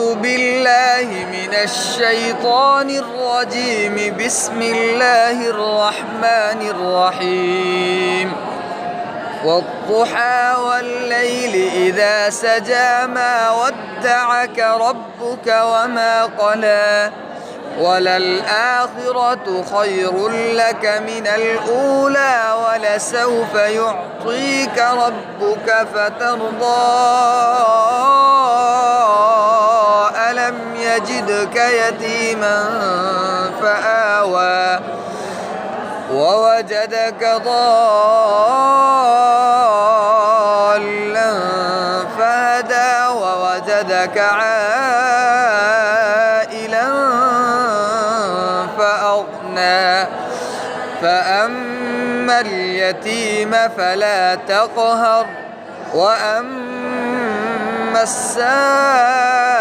أعوذ بالله من الشيطان الرجيم. بسم الله الرحمن الرحيم. والضحى والليل إذا سجى ما ودعك ربك وما قلى وللآخرة خير لك من الأولى ولسوف يعطيك ربك فترضى ألم يجدك يتيما فآوى ووجدك ضالا فهدى ووجدك عائلا فأغنى فأما اليتيم فلا تقهر وأما السائل